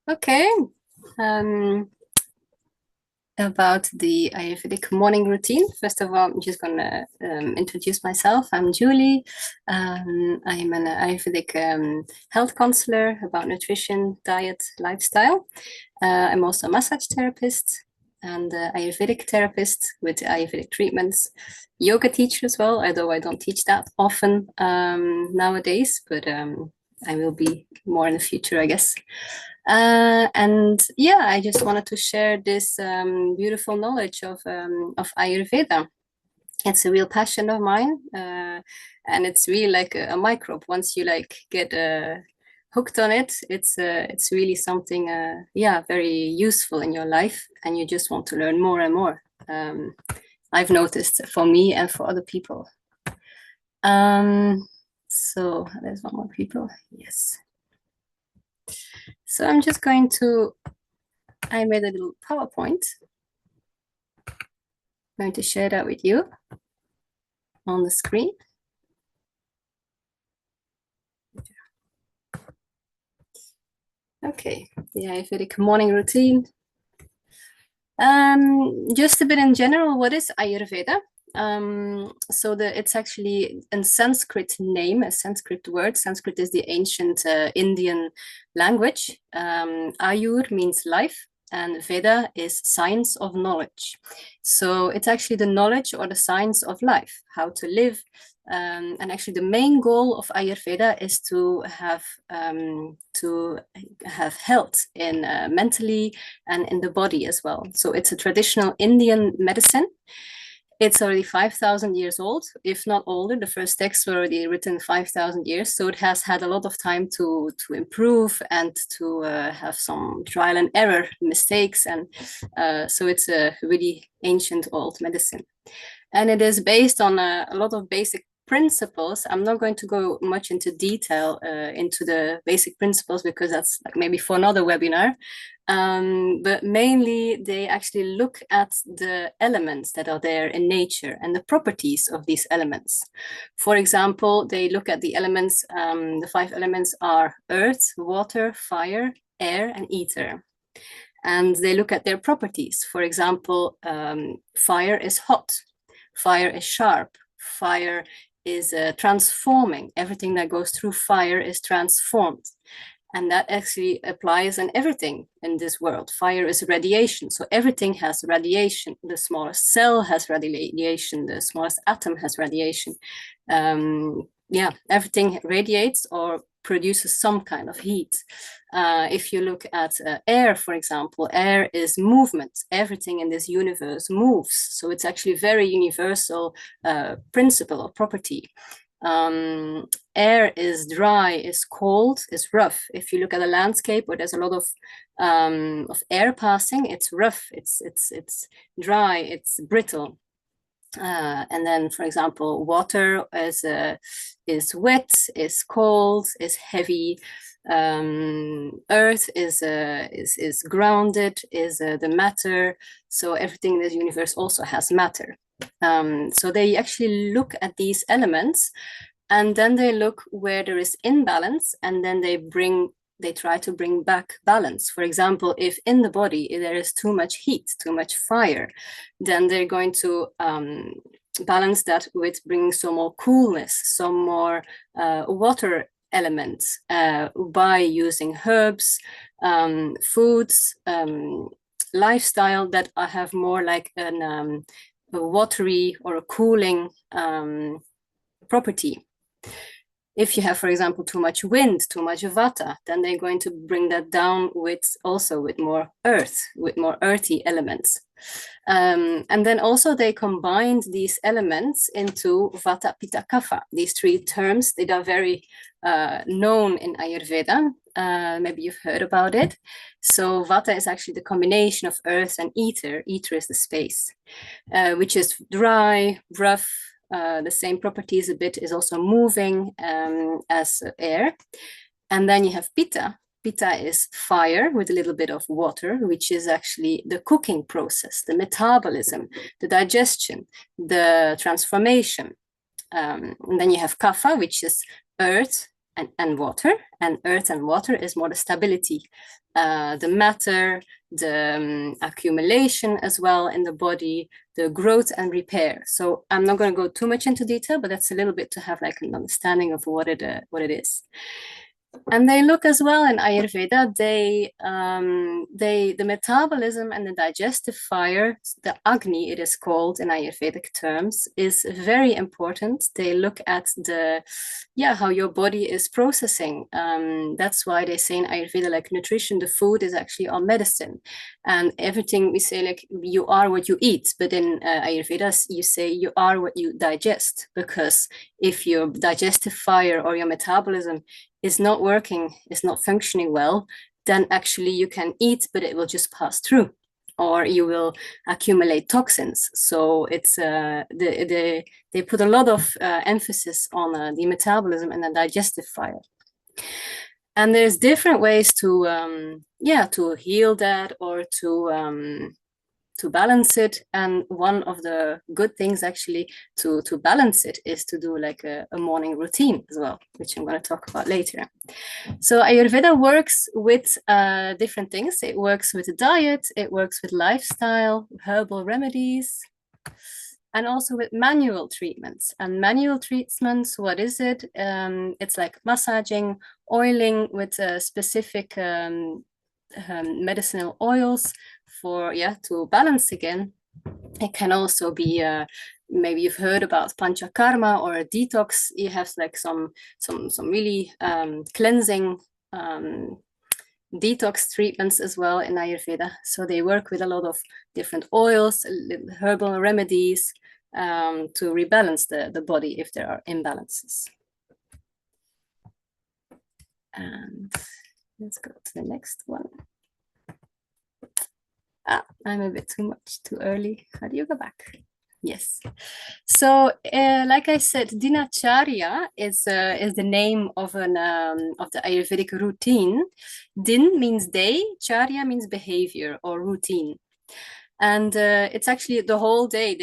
Okay. Um, about the Ayurvedic morning routine. First of all, I'm just gonna introduce myself. I'm Julie. I'm an Ayurvedic health counselor about nutrition, diet, lifestyle. I'm also a massage therapist and Ayurvedic therapist with Ayurvedic treatments. Yoga teacher as well, although I don't teach that often nowadays, but I will be more in the future, I guess. And yeah, I just wanted to share this beautiful knowledge of Ayurveda. It's a real passion of mine, and it's really like a microbe. Once you like get hooked on it, it's really something yeah, very useful in your life, and you just want to learn more and more. I've noticed for me and for other people. So there's one more people. Yes. So I'm just going to I made a little PowerPoint. I'm going to share that with you on the screen. Okay, the Ayurvedic morning routine. Just a bit in general, what is Ayurveda? It's actually a Sanskrit name, a Sanskrit word. Sanskrit is the ancient Indian language. Ayur means life, and Veda is science of knowledge. So it's actually the knowledge or the science of life, how to live. And actually, the main goal of Ayurveda is to have health in mentally and in the body as well. So it's a traditional Indian medicine. It's already 5,000 years old, if not older. The first texts were already written 5,000 years. So it has had a lot of time to improve and to have some trial and error mistakes. And so it's a really ancient old medicine. And it is based on a lot of basic principles. I'm not going to go much into detail into the basic principles because that's like maybe for another webinar. But mainly they actually look at the elements that are there in nature and the properties of these elements. For example, they look at the elements, the 5 elements are earth, water, fire, air, and ether. And they look at their properties. For example, fire is hot, fire is sharp, fire is transforming. Everything that goes through fire is transformed. And that actually applies in everything in this world. Fire is radiation, so everything has radiation. The smallest cell has radiation, the smallest atom has radiation. Yeah, everything radiates or produces some kind of heat. If you look at air, for example, air is movement. Everything in this universe moves. So it's actually a very universal principle or property. Air is dry, is cold, is rough. If you look at a landscape where there's a lot of air passing, it's rough, it's dry, it's brittle. And then, for example, water is wet, is cold, is heavy. Earth is grounded, is the matter. So everything in this universe also has matter. So they actually look at these elements, and then they look where there is imbalance, and then they try to bring back balance. For example, if in the body there is too much heat, too much fire, then they're going to balance that with bringing some more coolness, some more water elements by using herbs, foods, lifestyle that have more like a watery or a cooling property. If you have, for example, too much wind, too much vata, then they're going to bring that down with more earth, with more earthy elements. And then also they combined these elements into vata, pitta, kapha. These 3 terms, they are very known in Ayurveda. Maybe you've heard about it. So vata is actually the combination of earth and ether. Ether is the space, which is dry, rough. The same properties a bit, is also moving as air. And then you have pitta. Pitta is fire with a little bit of water, which is actually the cooking process, the metabolism, the digestion, the transformation. And then you have kapha, which is earth, and water, and earth and water is more the stability, the matter, the accumulation as well in the body, the growth and repair. So I'm not going to go too much into detail, but that's a little bit to have like an understanding of what it is. And they look as well in Ayurveda, the metabolism and the digestive fire, the Agni it is called in Ayurvedic terms, is very important. They look at how your body is processing. That's why they say in Ayurveda, like nutrition, the food is actually our medicine. And everything we say, like you are what you eat. But in Ayurveda, you say you are what you digest, because if your digestive fire or your metabolism is not working, is not functioning well, then actually you can eat, but it will just pass through, or you will accumulate toxins. So it's they put a lot of emphasis on the metabolism and the digestive fire. And there's different ways to heal that, or to balance it. And one of the good things actually to balance it is to do like a morning routine as well, which I'm going to talk about later. So Ayurveda works with different things. It works with the diet, it works with lifestyle, herbal remedies, and also with manual treatments. And manual treatments, what is it? It's like massaging, oiling with specific medicinal oils for to balance again. It can also be maybe you've heard about panchakarma or a detox. You have like some really cleansing detox treatments as well in Ayurveda. So they work with a lot of different oils, herbal remedies to rebalance the body if there are imbalances. And let's go to the next one. I'm a bit too early. How do you go back? Yes. So, like I said, Dinacharya is the name of the Ayurvedic routine. Din means day, charya means behavior or routine. And it's actually the whole day.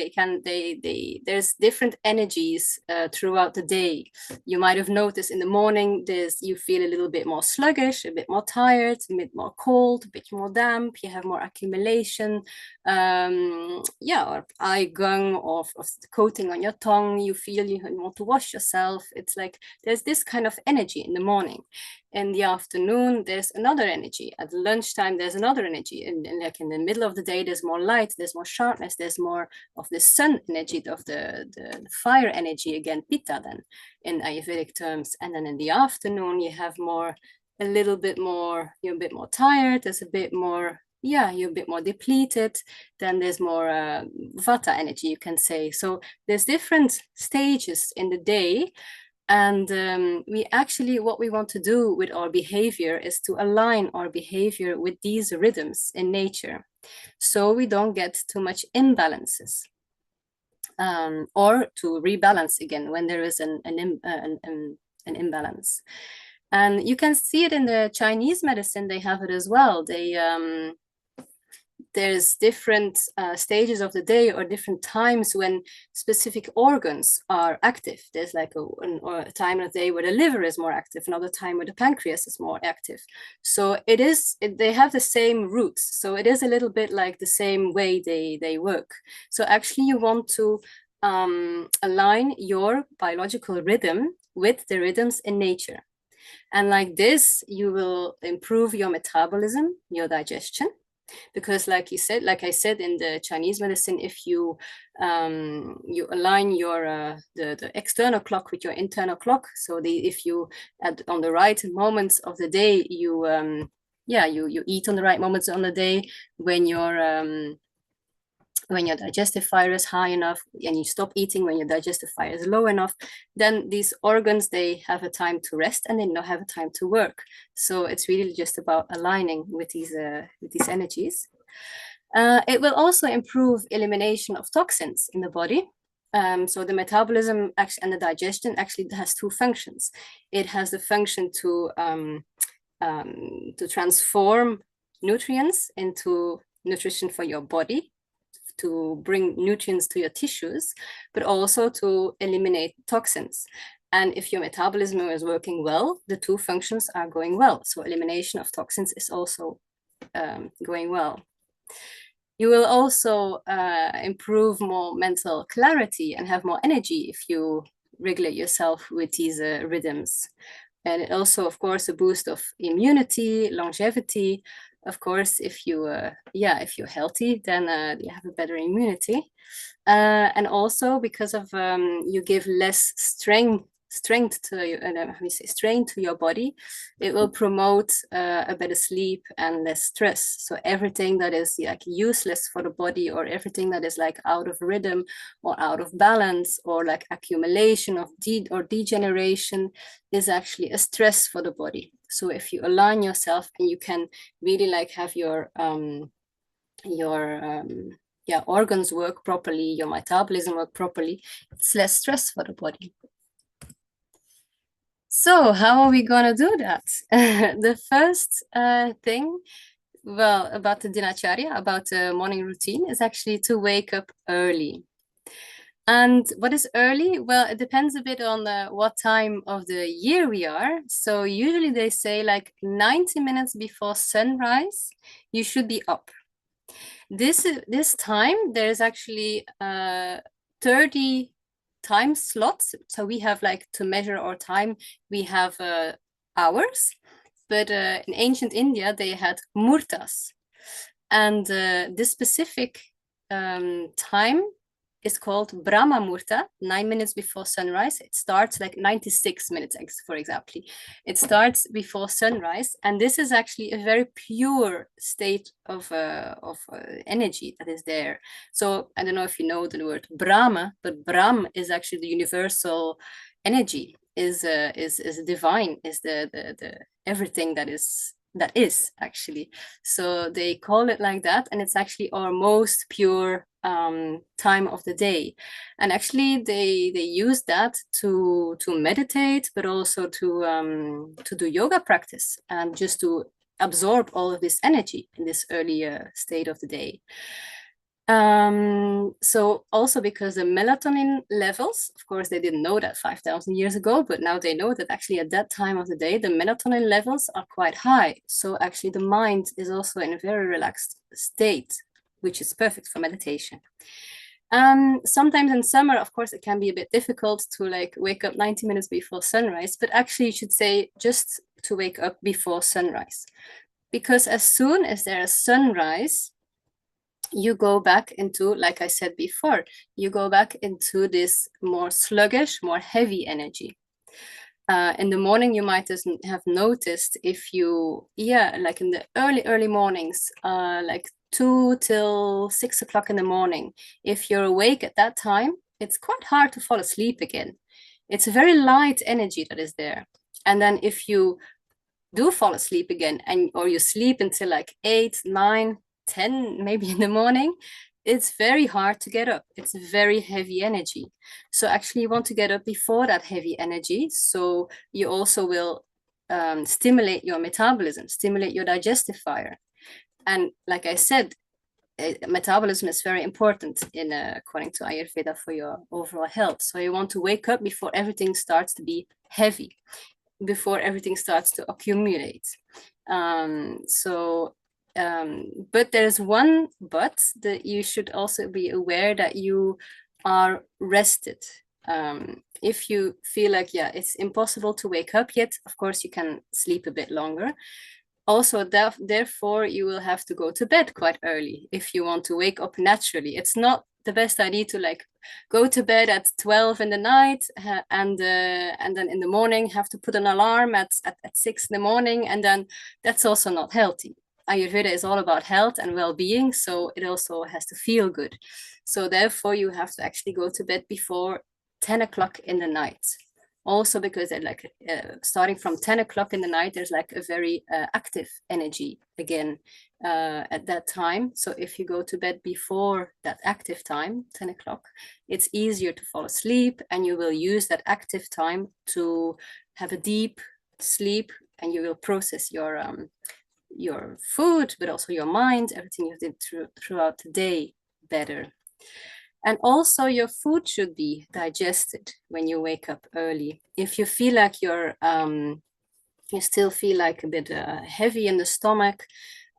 There's different energies throughout the day. You might have noticed in the morning, you feel a little bit more sluggish, a bit more tired, a bit more cold, a bit more damp. You have more accumulation, or eye gung, or coating on your tongue. You feel you want to wash yourself. It's like there's this kind of energy in the morning. In the afternoon, there's another energy. At lunchtime, there's another energy. And like in the middle of the day, there's more light, there's more sharpness, there's more of the sun energy, of the fire energy, again, pitta then, in Ayurvedic terms. And then in the afternoon, you have you're a bit more tired, there's a bit more, you're a bit more depleted. Then there's more vata energy, you can say. So there's different stages in the day. And what we want to do with our behavior is to align our behavior with these rhythms in nature, so we don't get too much imbalances, or to rebalance again when there is an imbalance. And you can see it in the Chinese medicine. They have it as well. There's different stages of the day or different times when specific organs are active. There's like a time of the day where the liver is more active, another time where the pancreas is more active. So they have the same roots. So it is a little bit like the same way they work. So actually you want to align your biological rhythm with the rhythms in nature. And like this, you will improve your metabolism, your digestion. Because like I said in the Chinese medicine, if you align your the external clock with your internal clock, so if you on the right moments of the day, you eat on the right moments on the day, when your digestive fire is high enough, and you stop eating when your digestive fire is low enough, then these organs, they have a time to rest and they don't have a time to work. So it's really just about aligning with these energies. It will also improve elimination of toxins in the body. So the metabolism and the digestion actually has two functions. It has the function to transform nutrients into nutrition for your body, to bring nutrients to your tissues, but also to eliminate toxins. And if your metabolism is working well, the two functions are going well. So elimination of toxins is also going well. You will also improve more mental clarity and have more energy if you regulate yourself with these rhythms. And it also, of course, a boost of immunity, longevity. Of course, if if you're healthy, then you have a better immunity. And also because of you give less strength to you, how we say strain to your body, it will promote a better sleep and less stress. So everything that is like useless for the body, or everything that is like out of rhythm or out of balance, or like accumulation of degeneration, is actually a stress for the body. So if you align yourself and you can really like have your organs work properly, your metabolism work properly, it's less stress for the body. So how are we gonna do that? The first thing, well, about the dinacharya, about the morning routine, is actually to wake up early. And what is early? Well, it depends a bit on what time of the year we are. So usually they say like 90 minutes before sunrise, you should be up. This time there's actually 30 time slots. So we have like to measure our time, we have hours, but in ancient India they had murtas, and this specific time is called Brahma Murta, 9 minutes before sunrise. It starts like 96 minutes, for example. It starts before sunrise, and this is actually a very pure state of energy that is there. So I don't know if you know the word Brahma, but Brahm is actually the universal energy, is divine, is the everything that is actually. So they call it like that, and it's actually our most pure time of the day. And actually they use that to meditate, but also to do yoga practice, and just to absorb all of this energy in this earlier state of the day. So also because the melatonin levels, of course, they didn't know that 5,000 years ago, but now they know that actually at that time of the day, the melatonin levels are quite high. So actually the mind is also in a very relaxed state, which is perfect for meditation. Sometimes in summer, of course, it can be a bit difficult to like wake up 90 minutes before sunrise, but actually you should say just to wake up before sunrise. Because as soon as there is sunrise, you go back into, like I said before, you go back into this more sluggish, more heavy energy. In the morning, you might have noticed if you, like in the early mornings, like 2 till 6 o'clock in the morning, if you're awake at that time, it's quite hard to fall asleep again. It's a very light energy that is there. And then if you do fall asleep again, or you sleep until like 8, 9, 10 maybe in the morning, it's very hard to get up. It's very heavy energy. So actually you want to get up before that heavy energy. So you also will stimulate your metabolism, stimulate your digestive fire. And like I said, metabolism is very important in according to Ayurveda for your overall health. So you want to wake up before everything starts to be heavy, before everything starts to accumulate. But there's one but that you should also be aware that you are rested. If you feel like, it's impossible to wake up yet, of course you can sleep a bit longer. Also, therefore, you will have to go to bed quite early if you want to wake up naturally. It's not the best idea to like go to bed at 12 in the night and then in the morning have to put an alarm at 6 in the morning, and then that's also not healthy. Ayurveda is all about health and well-being, so it also has to feel good. So therefore, you have to actually go to bed before 10 o'clock in the night. Also because they're like starting from 10 o'clock in the night, there's like a very active energy again at that time. So if you go to bed before that active time, 10 o'clock, it's easier to fall asleep, and you will use that active time to have a deep sleep, and you will process your food, but also your mind, everything you did throughout the day better. And also your food should be digested when you wake up early. If you feel like you still feel like a bit heavy in the stomach,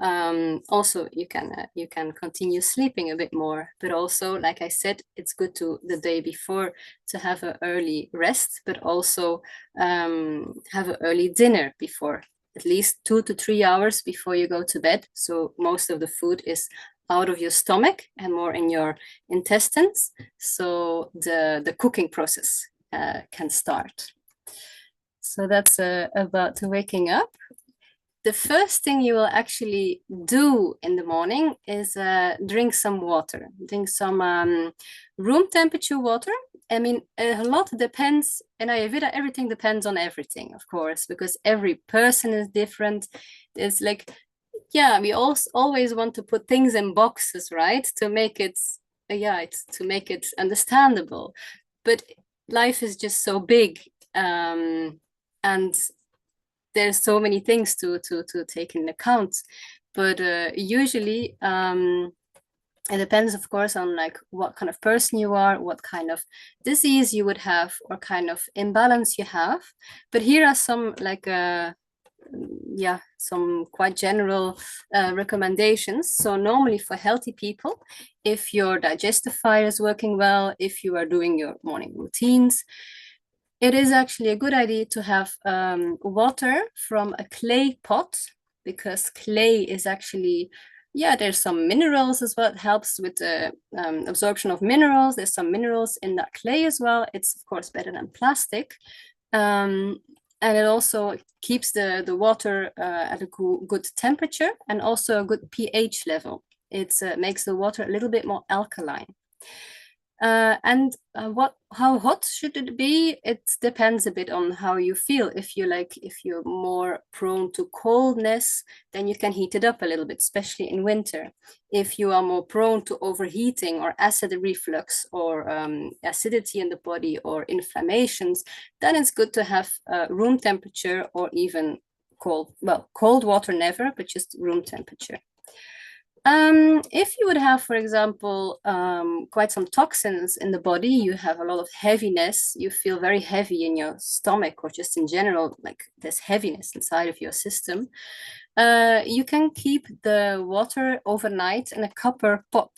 also you can continue sleeping a bit more. But also, like I said, it's good to the day before to have an early rest, but also have an early dinner before, at least 2 to 3 hours before you go to bed. So most of the food is out of your stomach and more in your intestines. So the cooking process can start. So that's about waking up. The first thing you will actually do in the morning is drink some water. Drink some room temperature water. I mean, a lot depends, in Ayurveda, everything depends on everything, of course, because every person is different. It's like, yeah, we also always want to put things in boxes, right? To make it, to make it understandable. But life is just so big. And there's so many things to take in account, but usually it depends, of course, on like what kind of person you are, what kind of disease you would have, or kind of imbalance you have. But here are some like some quite general recommendations. So normally for healthy people, if your digestive fire is working well, if you are doing your morning routines, it is actually a good idea to have water from a clay pot, because clay is actually, there's some minerals as well. It helps with the absorption of minerals. There's some minerals in that clay as well. It's, of course, better than plastic. And it also keeps the water at a good temperature and also a good pH level. It makes the water a little bit more alkaline. How hot should it be? It depends a bit on how you feel. If you're more prone to coldness, then you can heat it up a little bit, especially in winter. If you are more prone to overheating or acid reflux or acidity in the body or inflammations, then it's good to have room temperature or even cold water never, but just room temperature. If you would have, for example, quite some toxins in the body, you have a lot of heaviness, you feel very heavy in your stomach, or just in general, like there's heaviness inside of your system, you can keep the water overnight in a copper pot.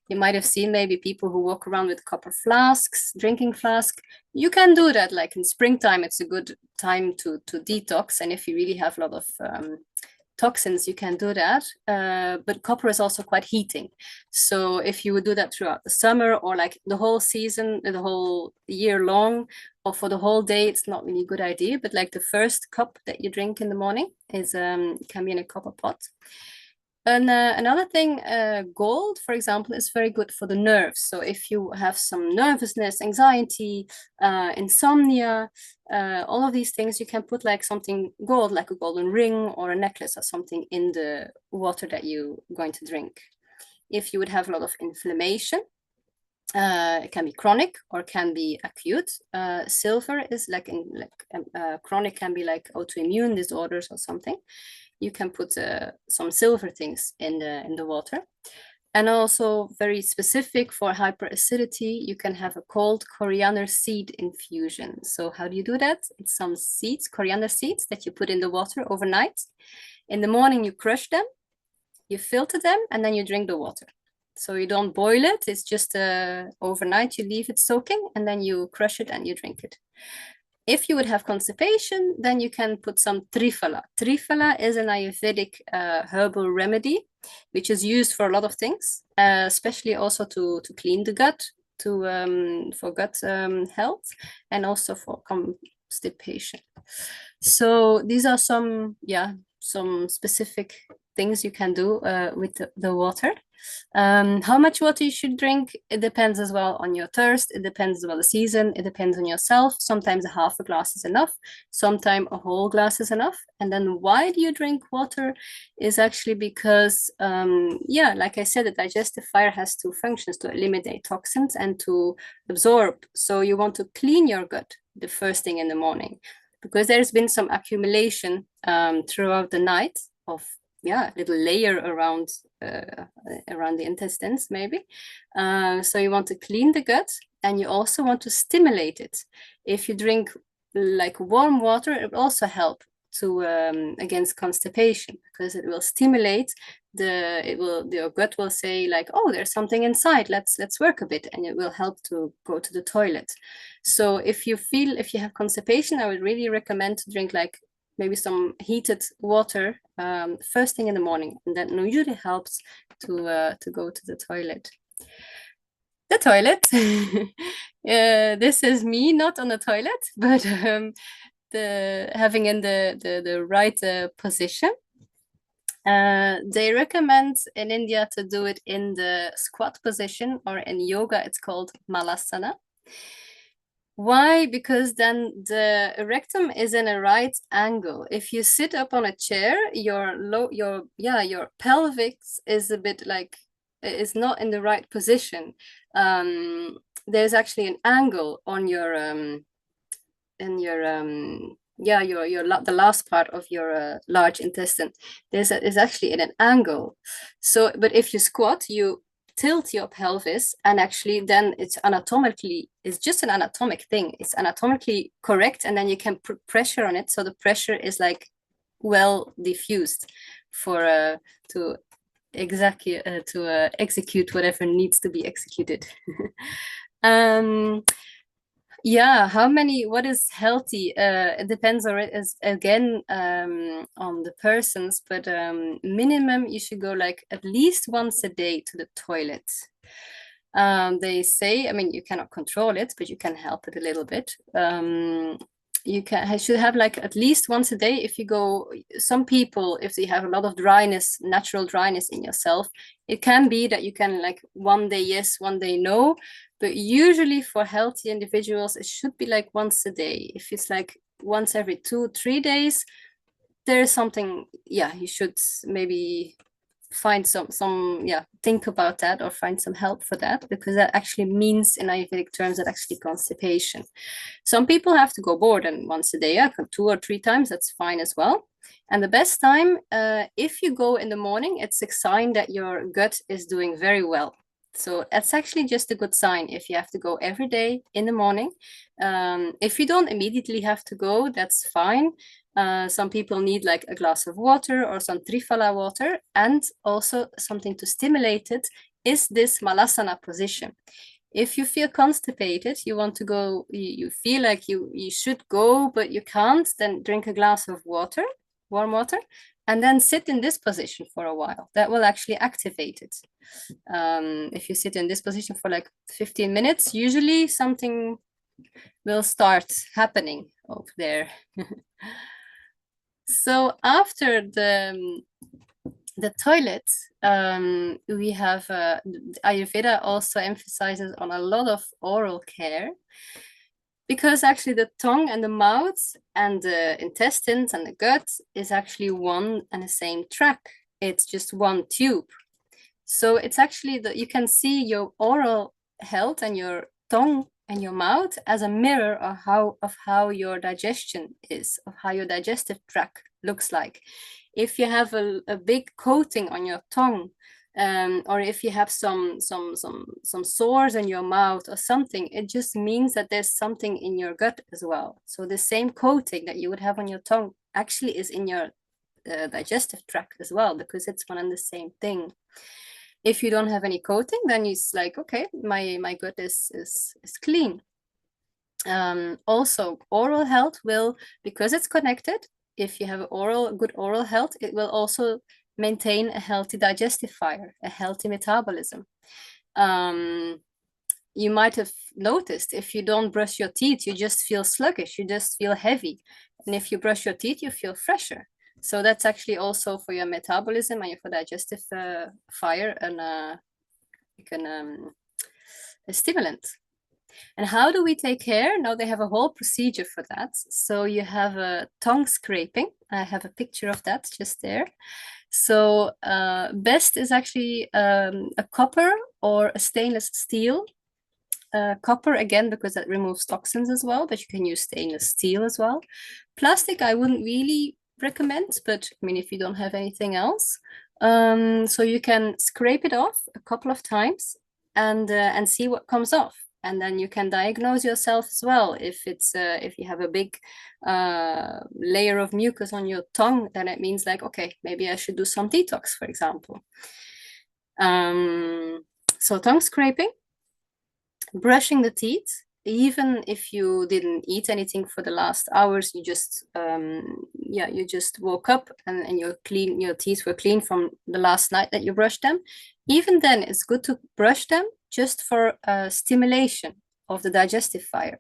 You might have seen maybe people who walk around with copper flasks, drinking flask. You can do that, like in springtime, it's a good time to detox. And if you really have a lot of toxins, you can do that, but copper is also quite heating. So if you would do that throughout the summer or like the whole season, the whole year long, or for the whole day, it's not really a good idea. But like the first cup that you drink in the morning is can be in a copper pot. And another thing, gold, for example, is very good for the nerves. So if you have some nervousness, anxiety, insomnia, all of these things, you can put like something gold, like a golden ring or a necklace or something in the water that you're going to drink. If you would have a lot of inflammation, it can be chronic or can be acute. Silver is chronic can be like autoimmune disorders or something. You can put some silver things in the water. And also very specific for hyperacidity, you can have a cold coriander seed infusion. So how do you do that? It's some seeds, coriander seeds, that you put in the water overnight. In the morning, you crush them, you filter them, and then you drink the water. So you don't boil it. It's just overnight, you leave it soaking, and then you crush it and you drink it. If you would have constipation, then you can put some triphala. Triphala is an Ayurvedic herbal remedy, which is used for a lot of things, especially also to clean the gut, for gut health, and also for constipation. So these are some specific things you can do with the water. How much water you should drink, it depends as well on your thirst. It depends as well the season. It depends on yourself. Sometimes a half a glass is enough. Sometimes a whole glass is enough. And then why do you drink water is actually because, like I said, the digestive fire has two functions: to eliminate toxins and to absorb. So you want to clean your gut the first thing in the morning, because there's been some accumulation throughout the night of little layer around the intestines, maybe. So you want to clean the gut, and you also want to stimulate it. If you drink like warm water, it will also help to against constipation, because it will stimulate your gut will say like, oh, there's something inside, let's work a bit, and it will help to go to the toilet. So if you have constipation, I would really recommend to drink like maybe some heated water first thing in the morning, and that usually helps to go to the toilet. The toilet. This is me not on the toilet, but the having in the right position. They recommend in India to do it in the squat position, or in yoga it's called malasana. Why? Because then the rectum is in a right angle. If you sit up on a chair, your pelvis is a bit like, is not in the right position. There's actually an angle on your the last part of your large intestine. Is actually in an angle. So, but if you squat, you tilt your pelvis, and actually then it's just an anatomic thing. It's anatomically correct, and then you can put pressure on it, so the pressure is like well diffused for to execute whatever needs to be executed. What is healthy? It depends on it, is again on the persons, but minimum you should go like at least once a day to the toilet. They say, I mean, you cannot control it, but you can help it a little bit. I should have like at least once a day. If you go, some people, if they have a lot of dryness, natural dryness in yourself, it can be that you can like one day yes, one day no. But usually for healthy individuals, it should be like once a day. If it's like once every 2-3 days, there's something, you should maybe find think about that, or find some help for that, because that actually means in Ayurvedic terms that actually constipation. Some people have to go more than once a day, 2 or 3 times, that's fine as well. And the best time, if you go in the morning, it's a sign that your gut is doing very well. So that's actually just a good sign if you have to go every day in the morning. If you don't immediately have to go, that's fine. Some people need like a glass of water or some triphala water, and also something to stimulate it is this malasana position. If you feel constipated, you want to go, you feel like you should go, but you can't, then drink a glass of water, warm water, and then sit in this position for a while. That will actually activate it. If you sit in this position for like 15 minutes, usually something will start happening over there. So after the toilet, we have Ayurveda also emphasizes on a lot of oral care, because actually the tongue and the mouth and the intestines and the gut is actually one and the same track. It's just one tube. So it's actually that you can see your oral health and your tongue and your mouth as a mirror of how your digestion is, of how your digestive tract looks like. If you have a big coating on your tongue, or if you have some sores in your mouth or something, it just means that there's something in your gut as well. So the same coating that you would have on your tongue actually is in your digestive tract as well, because it's one and the same thing. If you don't have any coating, then it's like, okay, my gut is clean. Also, oral health will, because it's connected, if you have good oral health, it will also maintain a healthy digestive fire, a healthy metabolism. You might have noticed, if you don't brush your teeth, you just feel sluggish, you just feel heavy. And if you brush your teeth, you feel fresher. So that's actually also for your metabolism and for digestive fire and a stimulant. And how do we take care? Now they have a whole procedure for that. So you have a tongue scraping. I have a picture of that just there. So best is actually a copper or a stainless steel. Copper, again, because that removes toxins as well, but you can use stainless steel as well. Plastic, I wouldn't really recommend, but I mean, if you don't have anything else, so you can scrape it off a couple of times and see what comes off. And then you can diagnose yourself as well. If it's if you have a big layer of mucus on your tongue, then it means like, okay, maybe I should do some detox, for example. So tongue scraping, brushing the teeth, even if you didn't eat anything for the last hours, you just you just woke up and your teeth were clean from the last night that you brushed them. Even then, it's good to brush them just for stimulation of the digestive fire.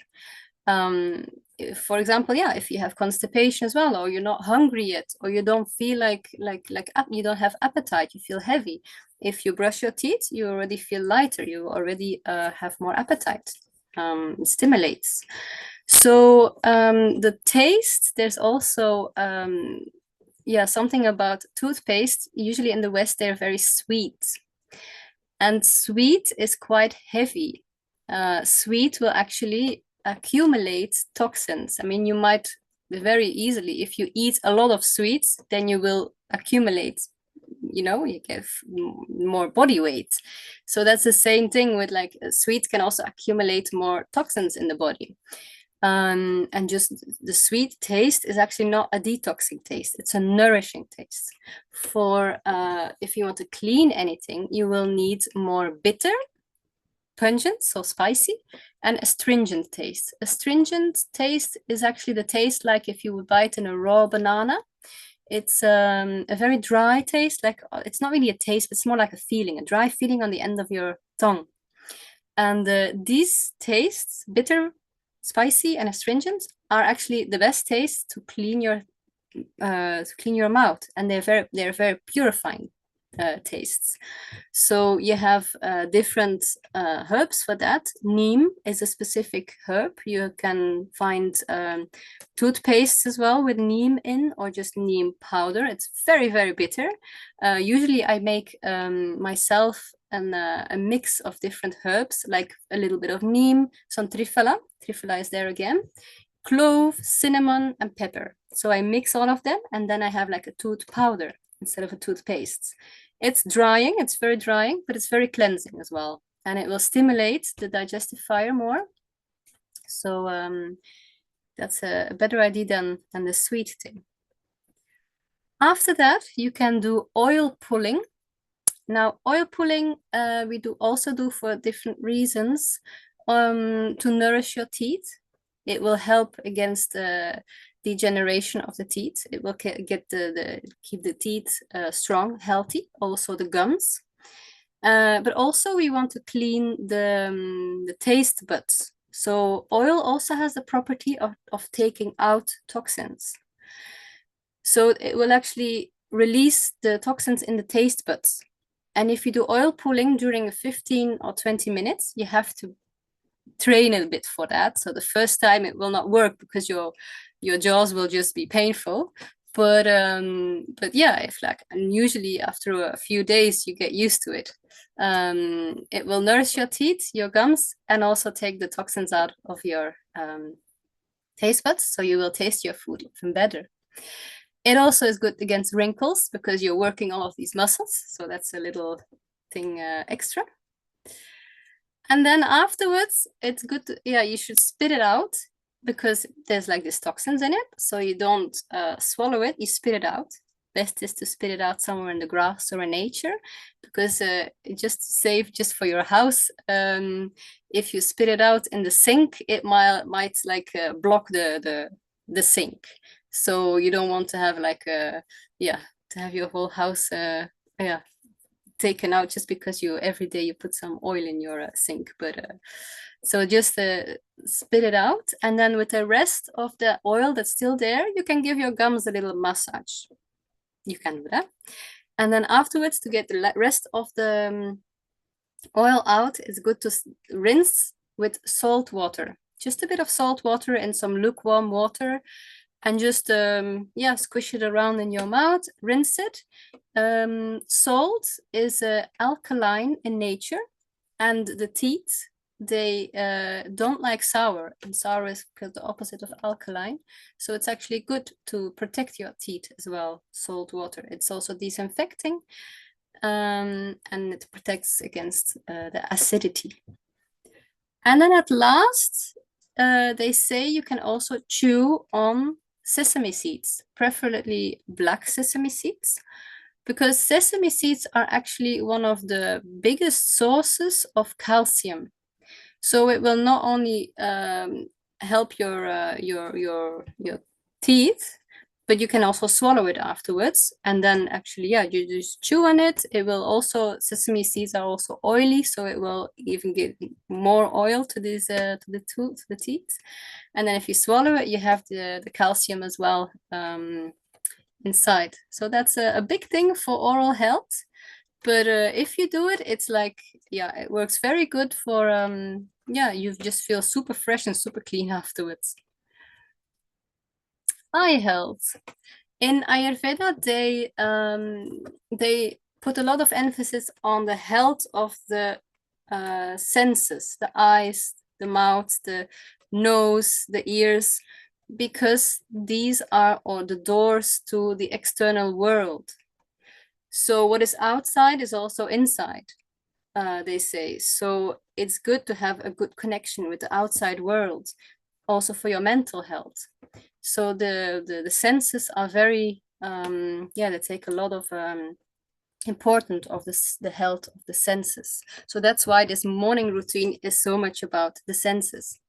For example, if you have constipation as well, or you're not hungry yet, or you don't feel like you don't have appetite, you feel heavy. If you brush your teeth, you already feel lighter. You already have more appetite. It stimulates. So the taste, there's also something about toothpaste. Usually in the West, they're very sweet. And sweet is quite heavy. Sweet will actually accumulate toxins. I mean, you might very easily, if you eat a lot of sweets, then you will accumulate, you get more body weight. So that's the same thing with like sweets can also accumulate more toxins in the body. And just the sweet taste is actually not a detoxing taste, it's a nourishing taste. For if you want to clean anything, you will need more bitter, pungent, so spicy, and astringent taste. Astringent taste is actually the taste like if you would bite in a raw banana. It's a very dry taste, like it's not really a taste, but it's more like a feeling, a dry feeling on the end of your tongue. And these tastes, bitter, spicy, and astringent, are actually the best tastes to clean your mouth, and they're very purifying tastes. So you have different herbs for that. Neem is a specific herb. You can find toothpaste as well with neem in, or just neem powder. It's very, very bitter. Usually I make myself a mix of different herbs, like a little bit of neem, some triphala. Triphala is there again. Clove, cinnamon, and pepper. So I mix all of them, and then I have like a tooth powder instead of a toothpaste. It's drying, it's very drying, but it's very cleansing as well. And it will stimulate the digestive fire more. So that's a better idea than the sweet thing. After that, you can do oil pulling. Now, oil pulling, we also do for different reasons. To nourish your teeth. It will help against degeneration of the teeth. It will keep the teeth strong, healthy, also the gums. But also we want to clean the taste buds. So oil also has the property of taking out toxins. So it will actually release the toxins in the taste buds. And if you do oil pulling during 15 or 20 minutes, you have to train a bit for that. So the first time it will not work because your jaws will just be painful. But yeah, and usually after a few days you get used to it. It will nourish your teeth, your gums, and also take the toxins out of your taste buds, so you will taste your food even better. It also is good against wrinkles because you're working all of these muscles, so that's a little thing extra. And then afterwards, it's good you should spit it out because there's like these toxins in it. So you don't swallow it, you spit it out. Best is to spit it out somewhere in the grass or in nature, because just for your house, if you spit it out in the sink, it might block the sink. So you don't want to have to have your whole house taken out just because every day you put some oil in your sink. But so just spit it out, and then with the rest of the oil that's still there, you can give your gums a little massage. You can do that. And then afterwards, to get the rest of the oil out, it's good to rinse with salt water. Just a bit of salt water and some lukewarm water, and just squish it around in your mouth, rinse it. Salt is alkaline in nature, and the teeth they don't like sour, and sour is the opposite of alkaline. So it's actually good to protect your teeth as well, salt water. It's also disinfecting, and it protects against the acidity. And then at last, they say you can also chew on sesame seeds, preferably black sesame seeds, because sesame seeds are actually one of the biggest sources of calcium. So it will not only help your teeth, but you can also swallow it afterwards. And then actually, yeah, you just chew on it. It will also, sesame seeds are also oily, so it will even give more oil to these to the teeth. And then if you swallow it, you have the calcium as well inside. So that's a big thing for oral health. But if you do it, it's like, yeah, it works very good for yeah, you just feel super fresh and super clean afterwards. Eye health. In Ayurveda, they put a lot of emphasis on the health of the senses, the eyes, the mouth, the nose, the ears, because these are all the doors to the external world. So what is outside is also inside, they say. So it's good to have a good connection with the outside world, also for your mental health. So the senses are very yeah, they take a lot of important of the health of the senses. So that's why this morning routine is so much about the senses.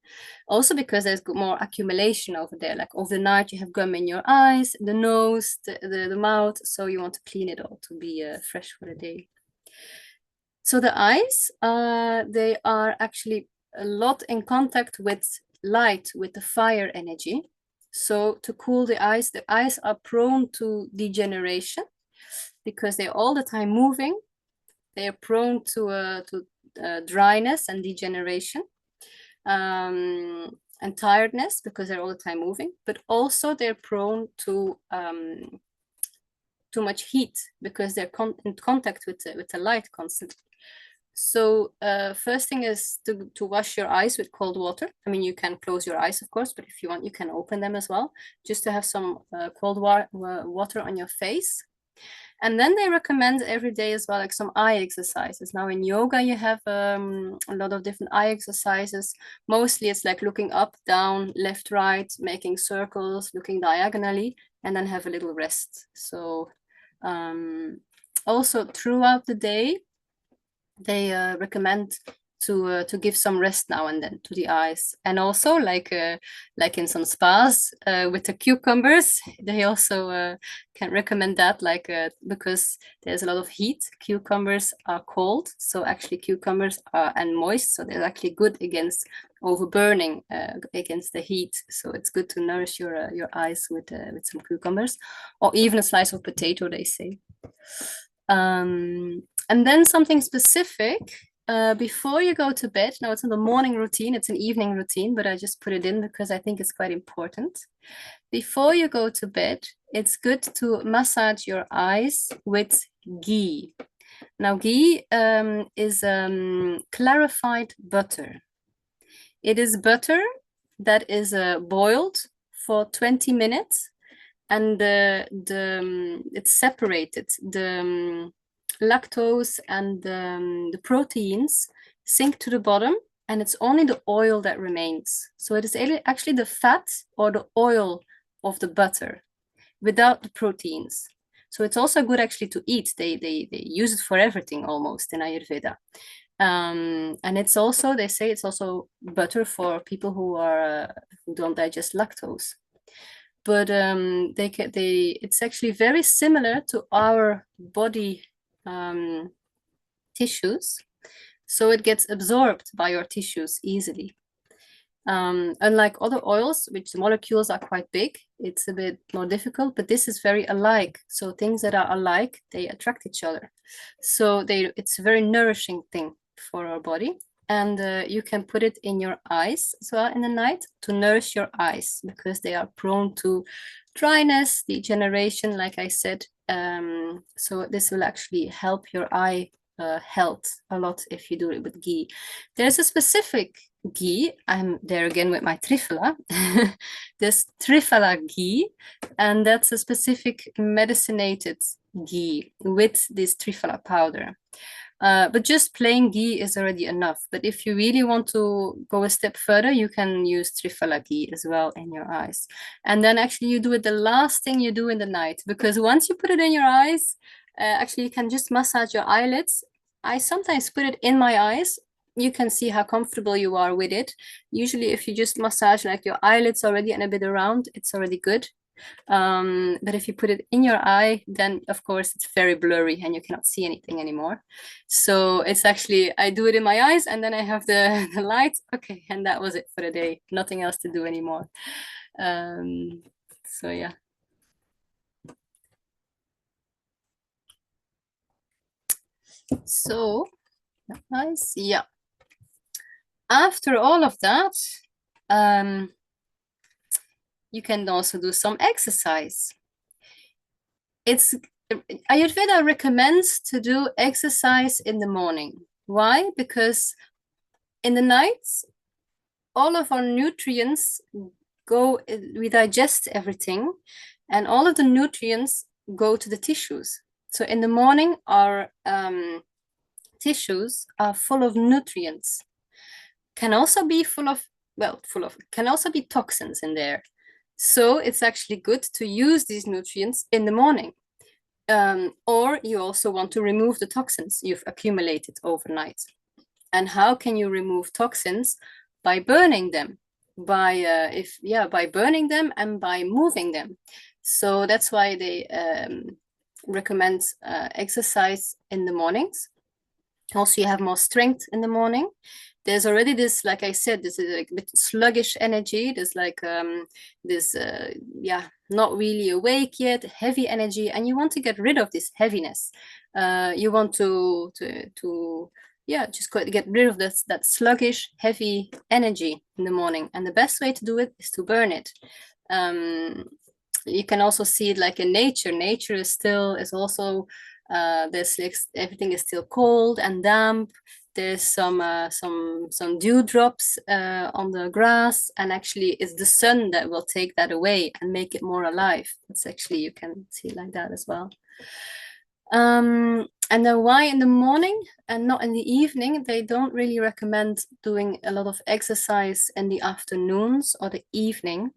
Also because there's more accumulation over there, like overnight you have gum in your eyes, the nose, the mouth, so you want to clean it all to be fresh for the day. So the eyes, they are actually a lot in contact with light, with the fire energy. So to cool the eyes are prone to degeneration because they're all the time moving. They are prone to dryness and degeneration, and tiredness because they're all the time moving. But also they're prone to too much heat because they're in contact with the light constantly. So first thing is to wash your eyes with cold water. I mean, you can close your eyes, of course, but if you want, you can open them as well, just to have some cold water on your face. And then they recommend every day as well, like some eye exercises. Now in yoga, you have a lot of different eye exercises. Mostly it's like looking up, down, left, right, making circles, looking diagonally, and then have a little rest. So also throughout the day, they recommend to give some rest now and then to the eyes. And also like in some spas with the cucumbers, they also can recommend that, like because there's a lot of heat. Cucumbers are cold, so actually cucumbers are and moist, so they're actually good against overburning, against the heat. So it's good to nourish your eyes with some cucumbers, or even a slice of potato, they say. And then something specific before you go to bed. Now it's not a morning routine, it's an evening routine, but I just put it in because I think it's quite important. Before you go to bed, it's good to massage your eyes with ghee. Now ghee is clarified butter. It is butter that is boiled for 20 minutes, and it's separated. The lactose and the proteins sink to the bottom, and it's only the oil that remains. So it is actually the fat or the oil of the butter without the proteins. So it's also good actually to eat. They use it for everything almost in Ayurveda. And it's also, they say it's also butter for people who don't digest lactose. But it's actually very similar to our body tissues, so it gets absorbed by your tissues easily. Unlike other oils, which the molecules are quite big, it's a bit more difficult, but this is very alike. So things that are alike, they attract each other. So it's a very nourishing thing for our body. And you can put it in your eyes as well in the night to nourish your eyes, because they are prone to dryness, degeneration, like I said. So this will actually help your eye health a lot if you do it with ghee. There's a specific ghee. I'm there again with my trifala. There's trifala ghee, and that's a specific medicinated ghee with this trifala powder. But just plain ghee is already enough. But if you really want to go a step further, you can use trifala ghee as well in your eyes. And then actually you do it the last thing you do in the night, because once you put it in your eyes, actually you can just massage your eyelids. I sometimes put it in my eyes. You can see how comfortable you are with it. Usually if you just massage like your eyelids already and a bit around, it's already good. But if you put it in your eye, then of course it's very blurry and you cannot see anything anymore. So it's actually, I do it in my eyes and then I have the light. Okay, and that was it for the day. Nothing else to do anymore. So yeah. So nice. Yeah. After all of that, you can also do some exercise. Ayurveda recommends to do exercise in the morning. Why? Because in the night, all of our nutrients go, we digest everything, and all of the nutrients go to the tissues. So in the morning, our tissues are full of nutrients. Can also be can also be toxins in there. So it's actually good to use these nutrients in the morning. Or you also want to remove the toxins you've accumulated overnight. And how can you remove toxins? By burning them, by burning them and by moving them. So that's why they recommend exercise in the mornings. Also, you have more strength in the morning. There's already this, like I said, this is like a bit sluggish energy. There's like not really awake yet, heavy energy, and you want to get rid of this heaviness. You want to just get rid of that sluggish, heavy energy in the morning. And the best way to do it is to burn it. You can also see it like in nature. Nature is also there's like, everything is still cold and damp. There's some dewdrops on the grass, and actually it's the sun that will take that away and make it more alive. It's actually, you can see it like that as well. And then why in the morning and not in the evening? They don't really recommend doing a lot of exercise in the afternoons or the evening.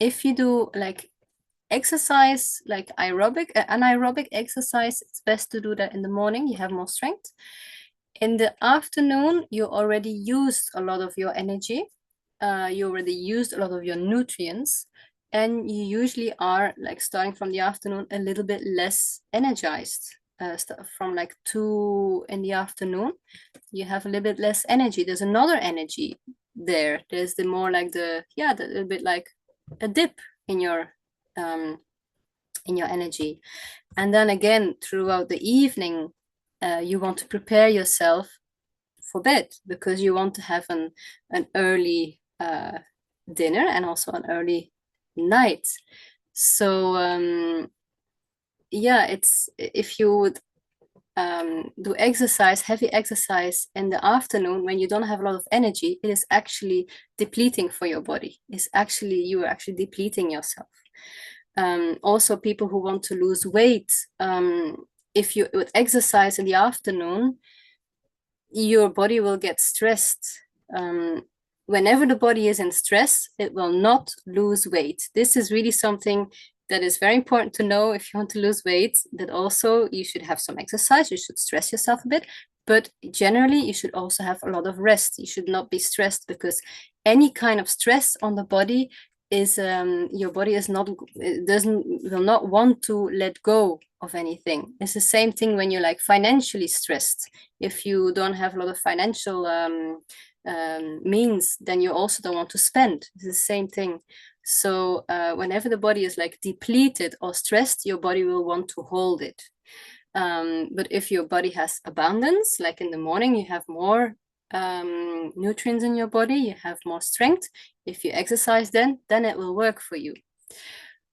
If you do like exercise, like anaerobic exercise, it's best to do that in the morning. You have more strength. In the afternoon, you already used a lot of your energy. You already used a lot of your nutrients. And you usually are, like, starting from the afternoon, a little bit less energized. From like 2 in the afternoon, you have a little bit less energy. There's another energy there. There's the more like the little bit like a dip in your energy. And then again, throughout the evening, you want to prepare yourself for bed, because you want to have an early dinner and also an early night. So it's, if you would do heavy exercise in the afternoon when you don't have a lot of energy, it is actually depleting for your body. You are actually depleting yourself. Also, people who want to lose weight, if you would exercise in the afternoon, your body will get stressed. Whenever the body is in stress, it will not lose weight. This is really something that is very important to know if you want to lose weight, that also you should have some exercise, you should stress yourself a bit, but generally you should also have a lot of rest. You should not be stressed, because any kind of stress on the body is your body will not want to let go of anything. It's the same thing when you're like financially stressed. If you don't have a lot of financial means, then you also don't want to spend. It's the same thing. So whenever the body is like depleted or stressed, your body will want to hold it. But if your body has abundance, like in the morning, you have more nutrients in your body, you have more strength. If you exercise then it will work for you.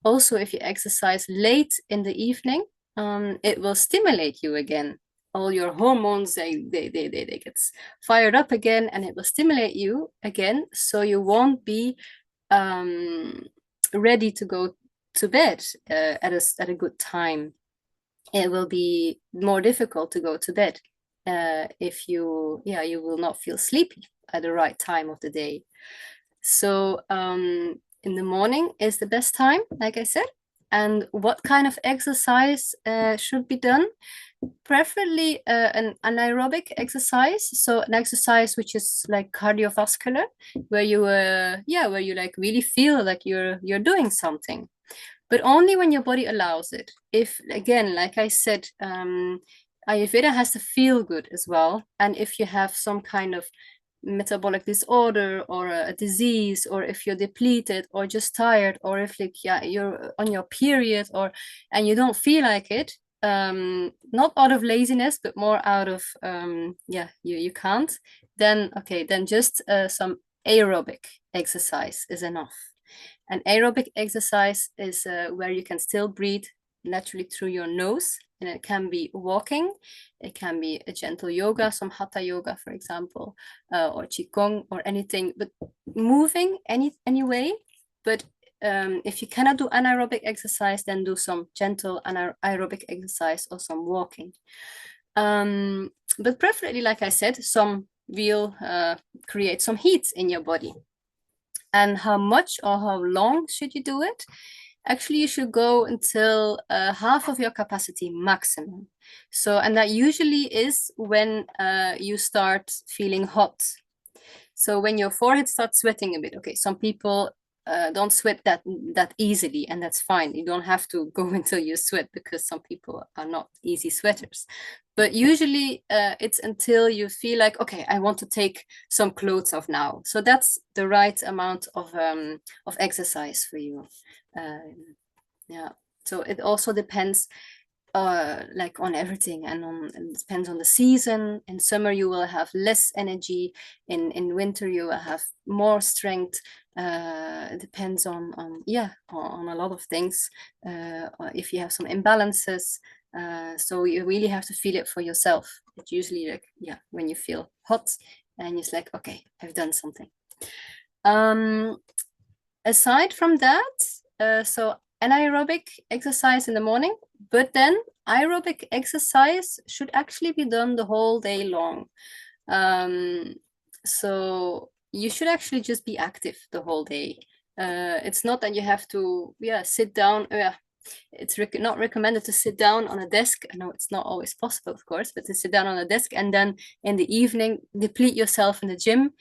Also, if you exercise late in the evening, it will stimulate you again. all your hormones, they get fired up again, and it will stimulate you again, so you won't be ready to go to bed at a good time. It will be more difficult to go to bed if you will not feel sleepy at the right time of the day. So in the morning is the best time, like I said. And what kind of exercise should be done? Preferably an anaerobic exercise, so an exercise which is like cardiovascular, where you where you like really feel like you're doing something, but only when your body allows it. If, again, like I said, Ayurveda has to feel good as well, and if you have some kind of metabolic disorder or a disease, or if you're depleted or just tired, or if like you're on your period, or and you don't feel like it, not out of laziness but more out of you can't, then okay, then just some aerobic exercise is enough. An aerobic exercise is where you can still breathe naturally through your nose, and it can be walking, it can be a gentle yoga, some hatha yoga, for example, or qigong or anything, but moving any way. But if you cannot do anaerobic exercise, then do some gentle aerobic exercise or some walking. But preferably, like I said, some will create some heat in your body. And how much or how long should you do it? Actually, you should go until half of your capacity maximum. So, and that usually is when you start feeling hot. So when your forehead starts sweating a bit, okay, some people don't sweat that easily, and that's fine. You don't have to go until you sweat, because some people are not easy sweaters. But usually it's until you feel like, okay, I want to take some clothes off now. So that's the right amount of exercise for you. Yeah. So it also depends like on everything, and it depends on the season. In summer you will have less energy, in winter you will have more strength. It depends on a lot of things, if you have some imbalances. So you really have to feel it for yourself. It's usually like when you feel hot and it's like, okay, I've done something. Aside from that, so anaerobic exercise in the morning, but then aerobic exercise should actually be done the whole day long. So you should actually just be active the whole day. It's not that you have to sit down. It's not recommended to sit down on a desk. I know it's not always possible, of course, but to sit down on a desk and then in the evening deplete yourself in the gym.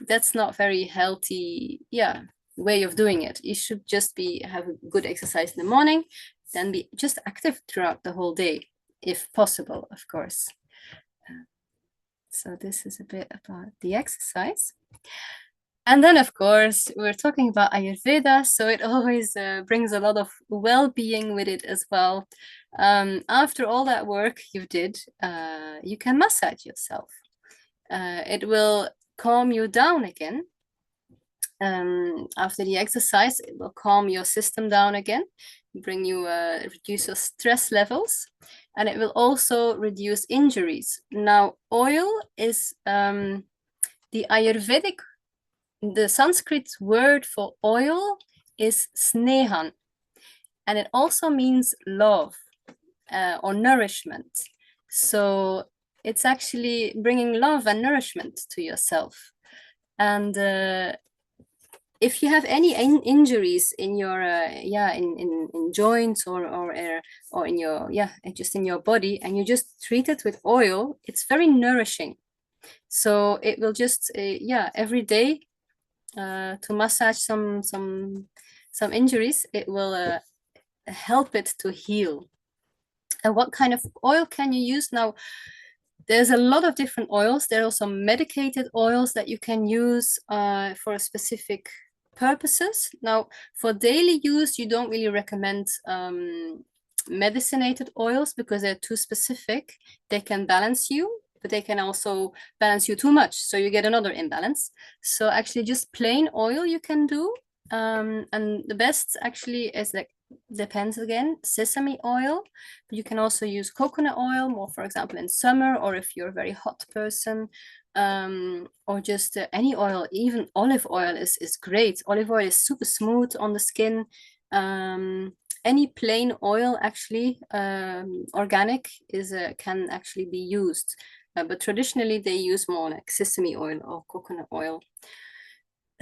That's not very healthy way of doing it. You should just have a good exercise in the morning, then be just active throughout the whole day, if possible, of course. So this is a bit about the exercise. And then, of course, we're talking about Ayurveda, so it always brings a lot of well-being with it as well. After all that work you did, you can massage yourself. It will calm you down again. After the exercise, it will calm your system down again, bring you reduce your stress levels, and it will also reduce injuries. Now, oil is the Ayurvedic. The Sanskrit word for oil is snehan, and it also means love or nourishment. So it's actually bringing love and nourishment to yourself. And if you have any injuries in your in joints or in your just in your body, and you just treat it with oil, it's very nourishing. So it will just every day to massage some injuries, it will help it to heal. And what kind of oil can you use? Now, there's a lot of different oils. There are some medicated oils that you can use for specific purposes. Now, for daily use, you don't really recommend medicinated oils, because they're too specific. They can balance you, but they can also balance you too much, so you get another imbalance. So actually just plain oil you can do. And the best actually is like depends again, sesame oil, but you can also use coconut oil more, for example, in summer, or if you're a very hot person, or just any oil. Even olive oil is great. Olive oil is super smooth on the skin. Any plain oil, actually, organic, is can actually be used, but traditionally they use more like sesame oil or coconut oil.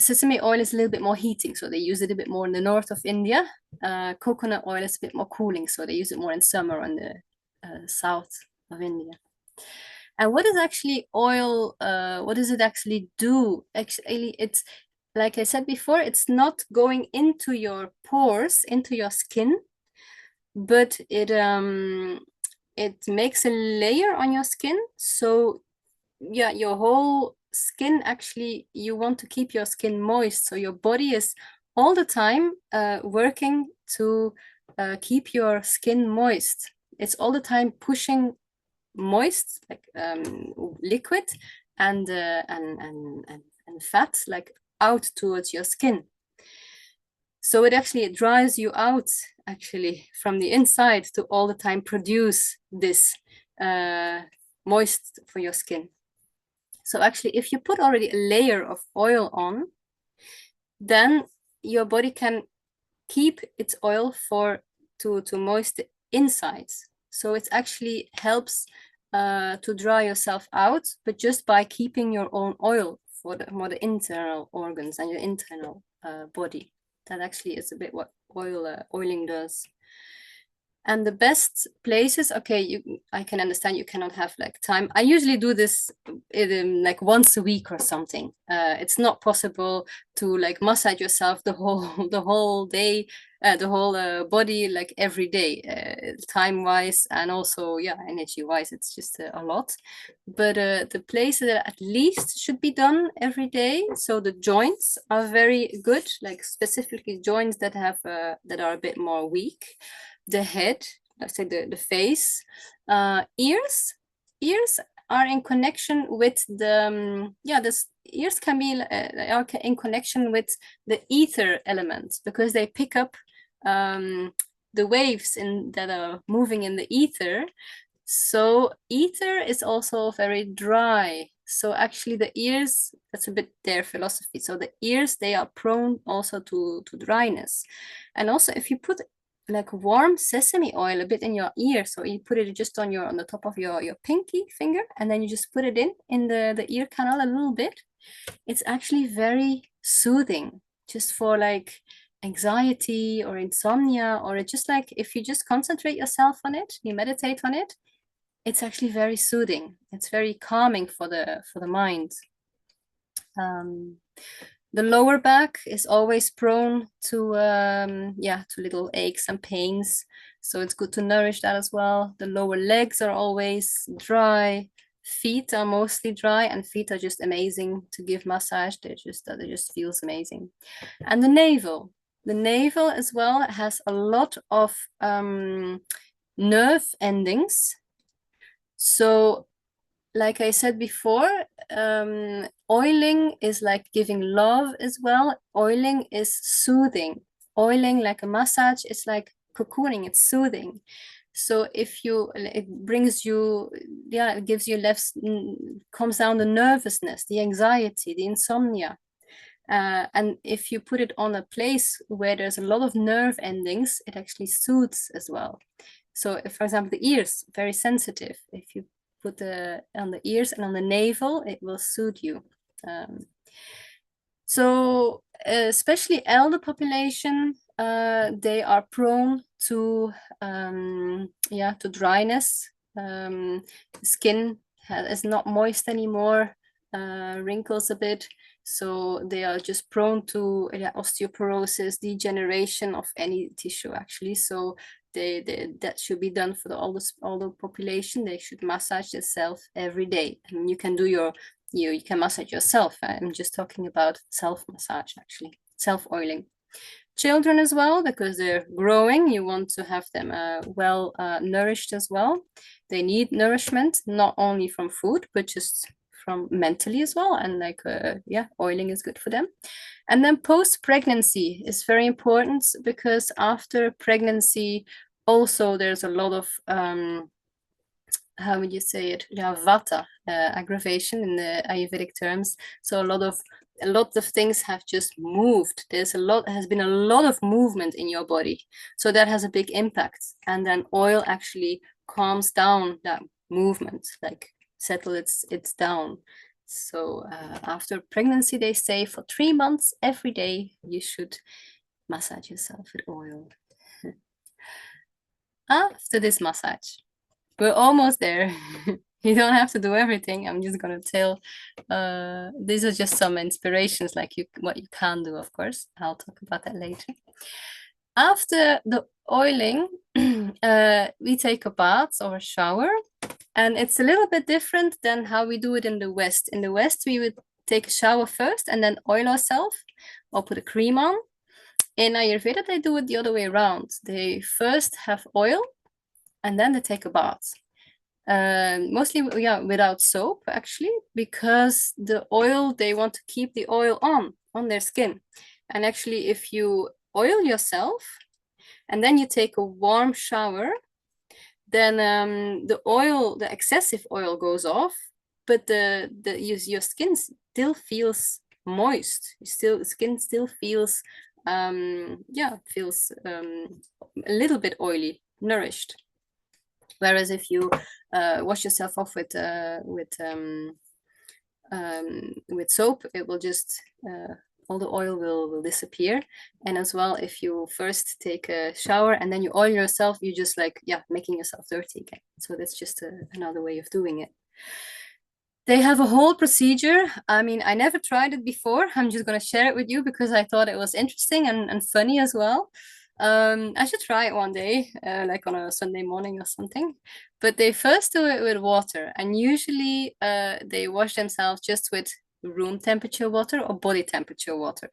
Sesame oil is a little bit more heating, so they use it a bit more in the north of India. Coconut oil is a bit more cooling, so they use it more in summer in the south of India. And what is actually oil? What does it actually do? Actually, it's like I said before, it's not going into your pores, into your skin, but it makes a layer on your skin. So yeah, your whole skin, actually, you want to keep your skin moist, so your body is all the time working to keep your skin moist. It's all the time pushing moist, like liquid and fat, like out towards your skin. So it dries you out, actually, from the inside, to all the time produce this moist for your skin. So actually, if you put already a layer of oil on, then your body can keep its oil to moist the insides. So it actually helps to dry yourself out, but just by keeping your own oil for the more the internal organs and your internal body. That actually is a bit what oiling does. And the best places, okay, I can understand you cannot have like time. I usually do this like once a week or something. It's not possible to like massage yourself the whole day, the whole body, like every day, time wise, and also, yeah, energy wise, it's just a lot. But the places that at least should be done every day. So the joints are very good, like specifically joints that have that are a bit more weak. The head, let's say the face, ears. Ears are in connection with the this ears can be are in connection with the ether element, because they pick up the waves that are moving in the ether. So ether is also very dry. So actually the ears, that's a bit their philosophy. So the ears, they are prone also to dryness. And also if you put like warm sesame oil a bit in your ear, so you put it just on the top of your pinky finger, and then you just put it in the ear canal a little bit, it's actually very soothing, just for like anxiety or insomnia, or it's just like if you just concentrate yourself on it, you meditate on it, it's actually very soothing. It's very calming for the mind. The lower back is always prone to to little aches and pains, so it's good to nourish that as well. The lower legs are always dry. Feet are mostly dry, and feet are just amazing to give massage. They just feels amazing. And the navel as well has a lot of nerve endings. So like I said before, oiling is like giving love as well. Oiling is soothing. Oiling, like a massage, is like cocooning, it's soothing. So if it brings you, it gives you less, calms down the nervousness, the anxiety, the insomnia. And if you put it on a place where there's a lot of nerve endings, it actually soothes as well. So if, for example, the ears, very sensitive. If you put on the ears and on the navel, it will soothe you. So especially elder population, they are prone to to dryness. Skin is not moist anymore, wrinkles a bit. So they are just prone to osteoporosis, degeneration of any tissue, actually. So that should be done for all the population. They should massage themselves every day. And you can do you can massage yourself. I'm just talking about self-massage, actually, self-oiling. Children as well, because they're growing, you want to have them nourished as well. They need nourishment, not only from food, but just from mentally as well, and like oiling is good for them. And then post-pregnancy is very important, because after pregnancy also there's a lot of how would you say it? Yeah, vata, aggravation in the Ayurvedic terms. So a lot of things have just moved. Has been a lot of movement in your body. So that has a big impact. And then oil actually calms down that movement, like settle it's down. So after pregnancy, they say for 3 months, every day, you should massage yourself with oil. After this massage, we're almost there. You don't have to do everything. I'm just gonna tell. These are just some inspirations, like what you can do, of course. I'll talk about that later. After the oiling, we take a bath or a shower, and it's a little bit different than how we do it in the West. In the West, we would take a shower first and then oil ourselves or put a cream on. In Ayurveda, they do it the other way around. They first have oil and then they take a bath. Mostly, without soap, actually, because the oil, they want to keep the oil on their skin. And actually, if you oil yourself and then you take a warm shower, then the excessive oil goes off, but your skin still feels moist. Skin still feels feels a little bit oily, nourished. Whereas if you wash yourself off with soap, it will just all the oil will disappear. And as well, if you first take a shower and then you oil yourself, you just making yourself dirty again. So that's just another way of doing it. They have a whole procedure. I mean, I never tried it before. I'm just going to share it with you because I thought it was interesting and funny as well. I should try it one day, like on a Sunday morning or something. But they first do it with water, and usually they wash themselves just with room temperature water or body temperature water.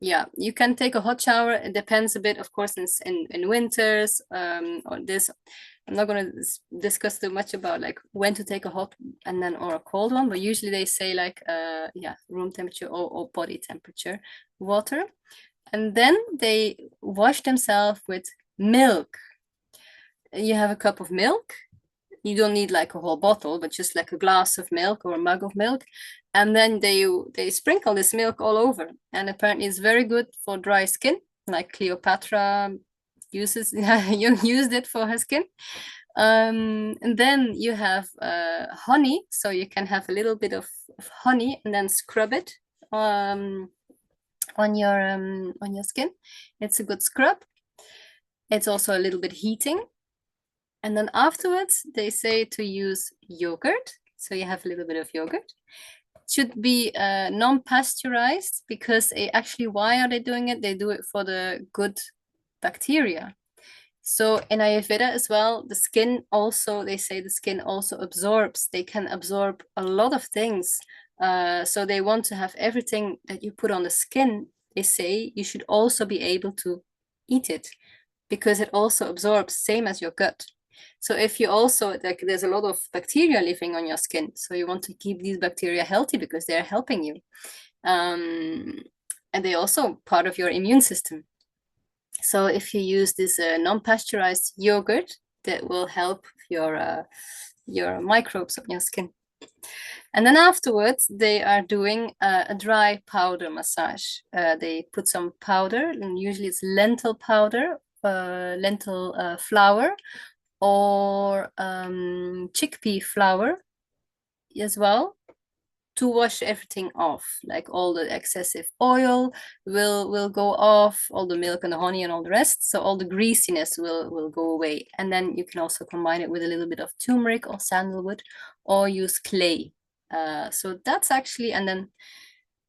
You can take a hot shower. It depends a bit, of course, in winters or this. I'm not going to discuss too much about like when to take a hot and then or a cold one, but usually they say like room temperature or body temperature water. And then they wash themselves with milk. You have a cup of milk. You don't need like a whole bottle, but just like a glass of milk or a mug of milk. And then they sprinkle this milk all over. And apparently it's very good for dry skin, like Cleopatra used it for her skin. And then you have honey. So you can have a little bit of honey and then scrub it on your skin. It's a good scrub. It's also a little bit heating. And then afterwards, they say to use yogurt. So you have a little bit of yogurt. It should be non-pasteurized because why are they doing it? They do it for the good bacteria. So in Ayurveda as well, the skin also, they say the skin also absorbs. They can absorb a lot of things. So they want to have everything that you put on the skin. They say you should also be able to eat it because it also absorbs, same as your gut. So if you also, there's a lot of bacteria living on your skin. So you want to keep these bacteria healthy because they're helping you. And they're also part of your immune system. So if you use this non-pasteurized yogurt, that will help your microbes on your skin. And then afterwards, they are doing a dry powder massage. They put some powder, and usually it's lentil powder, lentil flour, or chickpea flour as well, to wash everything off. Like all the excessive oil will go off, all the milk and the honey and all the rest. So all the greasiness will go away. And then you can also combine it with a little bit of turmeric or sandalwood, or use clay. So that's actually, and then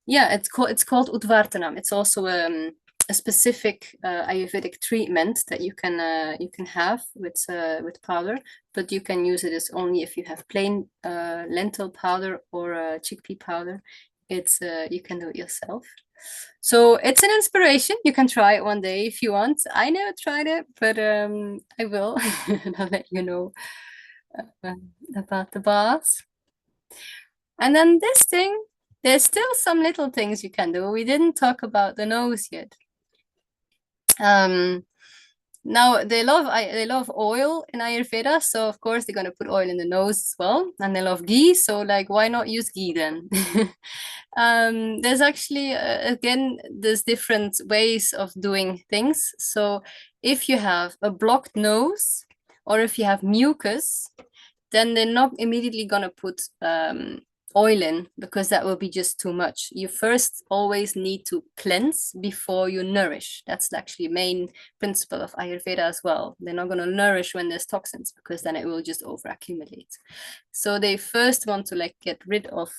it's called Udvartanam. It's also a specific Ayurvedic treatment that you can have with powder, but you can use it as only if you have plain lentil powder or chickpea powder. It's you can do it yourself. So it's an inspiration. You can try it one day if you want. I never tried it, but I will. And I'll let you know. about the baths. And then this thing, there's still some little things you can do. We didn't talk about the nose yet. Now they love oil in Ayurveda, so of course they're gonna put oil in the nose as well, and they love ghee. So like, why not use ghee then? There's actually again, there's different ways of doing things. So if you have a blocked nose or if you have mucus, then they're not immediately gonna put oil in, because that will be just too much. You first always need to cleanse before you nourish. That's actually main principle of Ayurveda as well. They're not going to nourish when there's toxins, because then it will just over accumulate. So they first want to like get rid of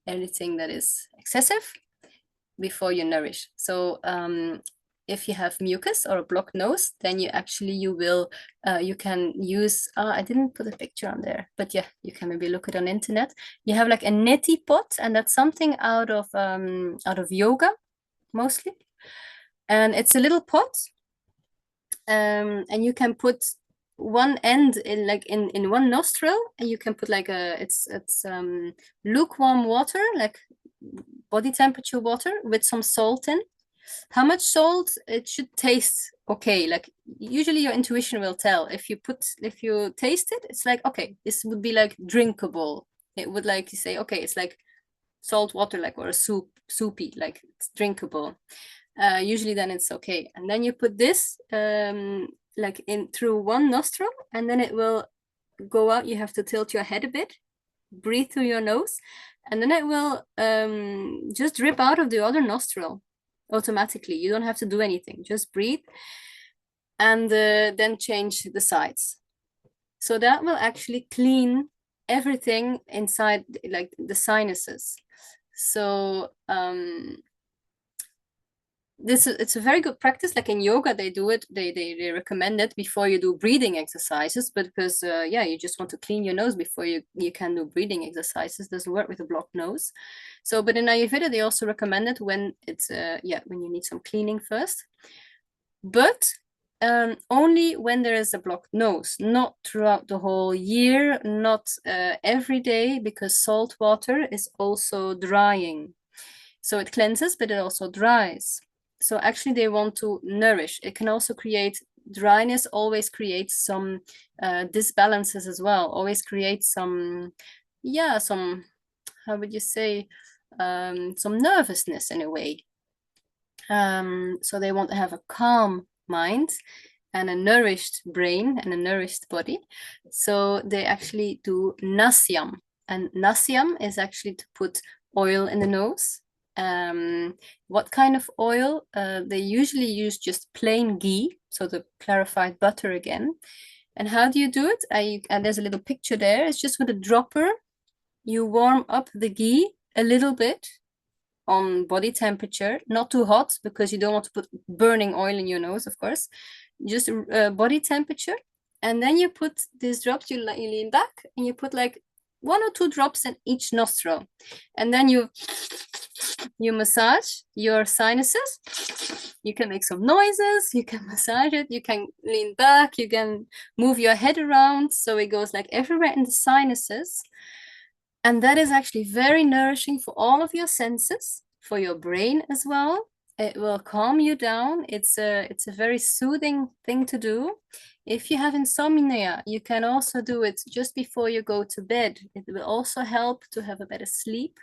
everything that is excessive before you nourish. So if you have mucus or a blocked nose, then you will you can use I didn't put a picture on there, but yeah, you can maybe look it on internet. You have like a neti pot, and that's something out of yoga mostly, and it's a little pot, and you can put one end in like in one nostril, and you can put like it's lukewarm water, like body temperature water with some salt in. How much salt? It should taste okay. Like usually your intuition will tell. If you taste it, it's like, okay, this would be like drinkable. It would like you say, okay, it's like salt water, like, or a soupy, like it's drinkable. Usually then it's okay. And then you put this like in through one nostril, and then it will go out. You have to tilt your head a bit, breathe through your nose, and then it will just drip out of the other nostril automatically. You don't have to do anything, just breathe, and then change the sides. So that will actually clean everything inside, like the sinuses. So it's a very good practice. Like in yoga, they do it, they recommend it before you do breathing exercises, but because yeah, you just want to clean your nose before you can do breathing exercises. Doesn't work with a blocked nose. So but in Ayurveda, they also recommend it when it's yeah, when you need some cleaning first, but only when there is a blocked nose, not throughout the whole year, not every day, because salt water is also drying. So it cleanses, but it also dries. So actually they want to nourish. It can also create dryness, always creates some disbalances as well, always creates some, yeah, some, how would you say, some nervousness in a way. So they want to have a calm mind and a nourished brain and a nourished body. So they actually do nasyam. And nasyam is actually to put oil in the nose. What kind of oil? They usually use just plain ghee, so the clarified butter again. And how do you do it? And there's a little picture there. It's just with a dropper. You warm up the ghee a little bit on body temperature, not too hot, because you don't want to put burning oil in your nose, of course. Just body temperature. And then you put these drops, you lean back, and you put like 1 or 2 drops in each nostril. And then you massage your sinuses. You can make some noises, you can massage it, you can lean back, you can move your head around, so it goes like everywhere in the sinuses. And that is actually very nourishing for all of your senses, for your brain as well. It will calm you down. It's a very soothing thing to do. If you have insomnia, you can also do it just before you go to bed. It will also help to have a better sleep.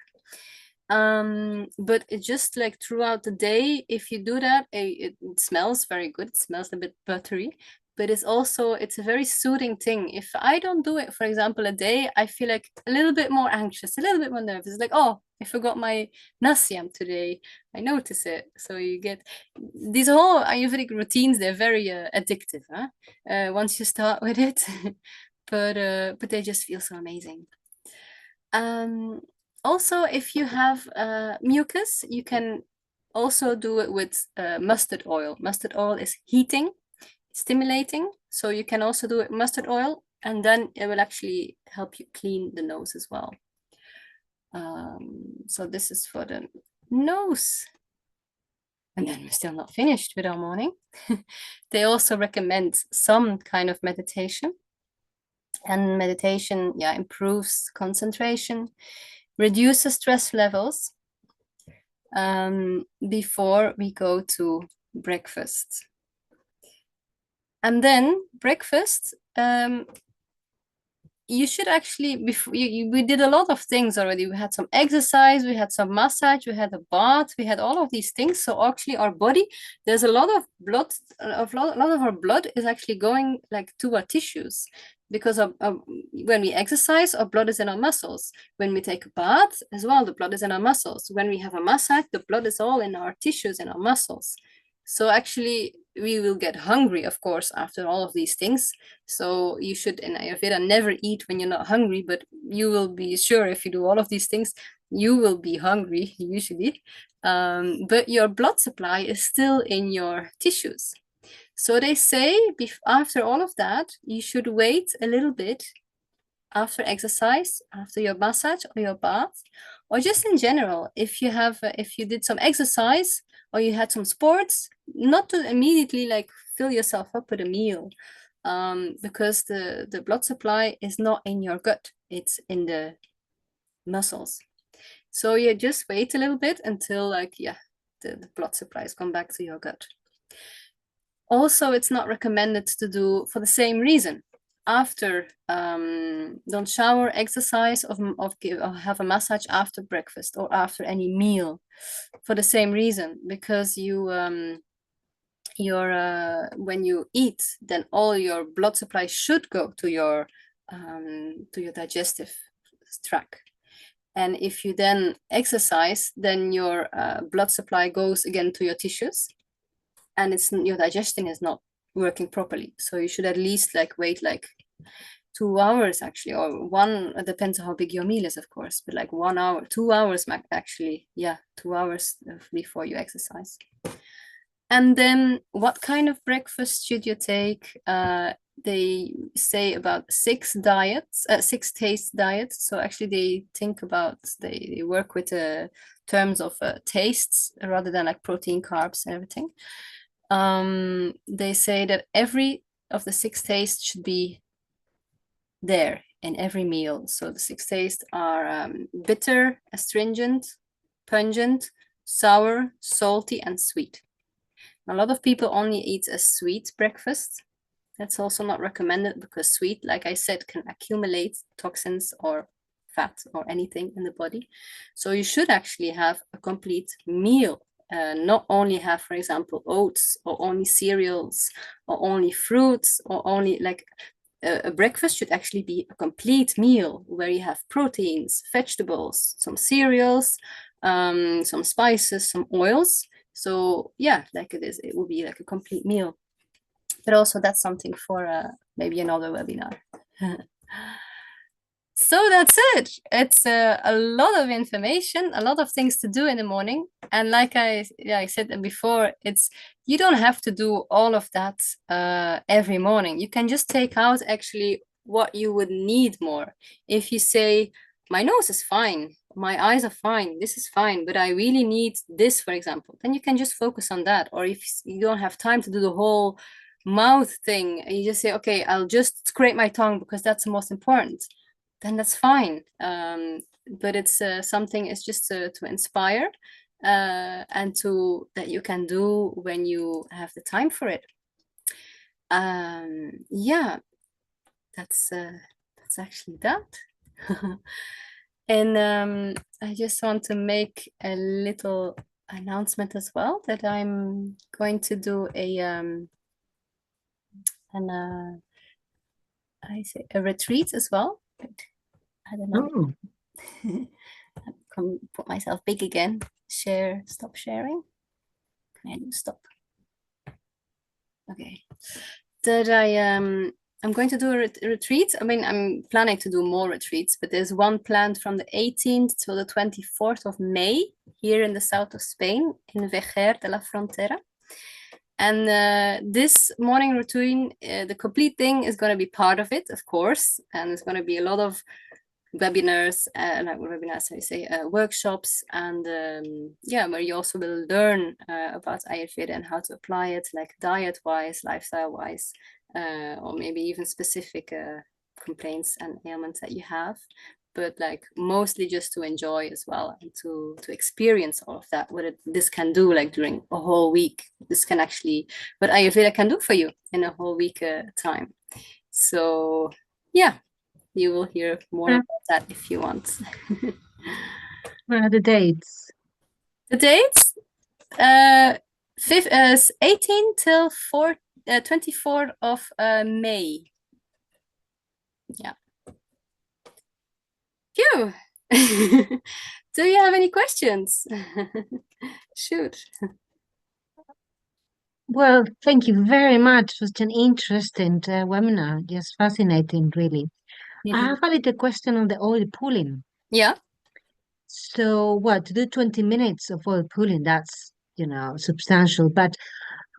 But it just like throughout the day, if you do that, it smells very good. It smells a bit buttery, but it's a very soothing thing. If I don't do it, for example, a day, I feel like a little bit more anxious, a little bit more nervous. It's like, oh, I forgot my nasyam today. I notice it. So you get these whole Ayurvedic routines. They're very addictive, huh? Once you start with it, but they just feel so amazing. Also, if you have mucus, you can also do it with mustard oil. Mustard oil is heating, stimulating, so you can also do it with mustard oil, and then it will actually help you clean the nose as well. So this is for the nose. And then we're still not finished with our morning. They also recommend some kind of meditation. And meditation, improves concentration, reduces stress levels before we go to breakfast. And then breakfast, you should actually, we did a lot of things already. We had some exercise, we had some massage, we had a bath, we had all of these things. So actually our body, there's a lot of blood, a lot of our blood is actually going like to our tissues, because when we exercise, our blood is in our muscles. When we take a bath as well, the blood is in our muscles. When we have a massage, the blood is all in our tissues, in our muscles. So actually we will get hungry, of course, after all of these things. So you should, in Ayurveda, never eat when you're not hungry, but you will be sure if you do all of these things, you will be hungry usually. But your blood supply is still in your tissues. So they say after all of that, you should wait a little bit after exercise, after your massage or your bath, or just in general, if you did some exercise or you had some sports, not to immediately like fill yourself up with a meal, because the blood supply is not in your gut, it's in the muscles. So you just wait a little bit until the blood supplies come back to your gut. Also, it's not recommended to do for the same reason. After, don't shower, exercise, or have a massage after breakfast or after any meal, for the same reason, because when you eat, then all your blood supply should go to your digestive tract. And if you then exercise, then your blood supply goes again to your tissues, and your digestion is not working properly. So you should at least wait 2 hours actually, or one, it depends on how big your meal is, of course, but 1 hour, 2 hours actually, 2 hours before you exercise. And then what kind of breakfast should you take? They say about 6 taste diets. So actually they work with terms of tastes rather than protein, carbs, and everything. They say that every of the 6 tastes should be there in every meal. So the 6 tastes are bitter, astringent, pungent, sour, salty, and sweet. A lot of people only eat a sweet breakfast. That's also not recommended, because sweet, like I said, can accumulate toxins or fat or anything in the body. So you should actually have a complete meal. Not only have, for example, oats or only cereals or only fruits or only a breakfast should actually be a complete meal where you have proteins, vegetables, some cereals, some spices, some oils. So it will be like a complete meal. But also that's something for maybe another webinar. So that's it. It's a lot of information, a lot of things to do in the morning. And like I said before, you don't have to do all of that every morning. You can just take out actually what you would need more. If you say, my nose is fine, my eyes are fine, this is fine, but I really need this, for example, then you can just focus on that. Or if you don't have time to do the whole mouth thing, you just say, okay, I'll just scrape my tongue because that's the most important, then that's fine. But it's something, it's just to inspire and that you can do when you have the time for it. That's actually that. And I just want to make a little announcement as well, that I'm going to do a retreat as well. I don't know. Come put myself big again. Stop sharing. Can I do stop? Okay. That I'm going to do a retreat. I mean, I'm planning to do more retreats, but there's one planned from the 18th to the 24th of May here in the south of Spain, in Vejer de la Frontera. And this morning routine, the complete thing is going to be part of it, of course. And there's going to be a lot of webinars, workshops, and where you also will learn about Ayurveda and how to apply it, like diet-wise, lifestyle-wise, or maybe even specific complaints and ailments that you have, but like mostly just to enjoy as well, and to experience all of that, what this can do, like during a whole week. This can actually, what Ayurveda can do for you in a whole week time. So yeah, you will hear more Uh, about that if you want. what are the dates? The dates, 18 till 24th of May. Yeah. Phew. Do you have any questions? Shoot. Well, thank you very much. It was an interesting webinar. Just fascinating, really. I have a little question on the oil pulling. Yeah. So, what to do 20 minutes of oil pulling? That's, substantial. But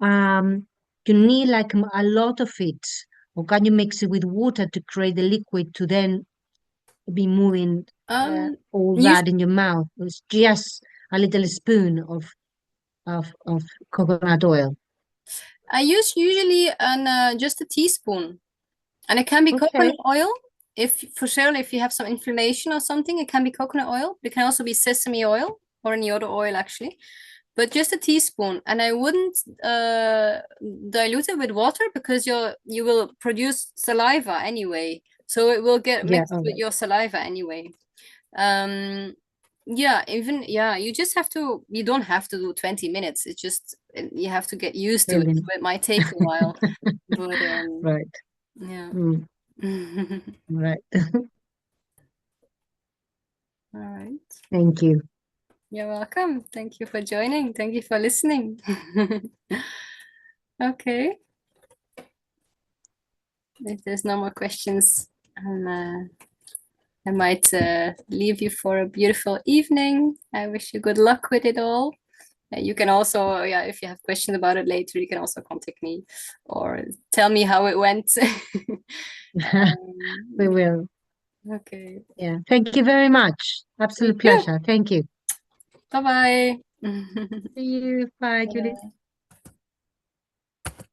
you need like a lot of it, or can you mix it with water to create the liquid to then be moving all You that in your mouth? It's just a little spoon of coconut oil. I use usually an just a teaspoon, and it can be Okay. coconut oil. If for sure, if you have some inflammation or something, it can be coconut oil. It can also be sesame oil or any other oil actually, but just a teaspoon. And I wouldn't dilute it with water, because you will produce saliva anyway, so it will get Yeah. mixed All with right. your saliva anyway. Yeah, even yeah, you don't have to do 20 minutes. It's just you have to get used to it, so Brilliant. it might take a while, but Right. yeah. Mm, right. All right, Thank you. you're welcome. Thank you for joining. Thank you for listening. Okay, if there's no more questions, I might leave you for a beautiful evening. I wish you good luck with it all. You can also, yeah, if you have questions about it later, you can also contact me or tell me how it went. We will. Okay. Yeah. Thank you very much. Thank Absolute you. pleasure. Thank you. Bye bye. See you. Bye, Julie.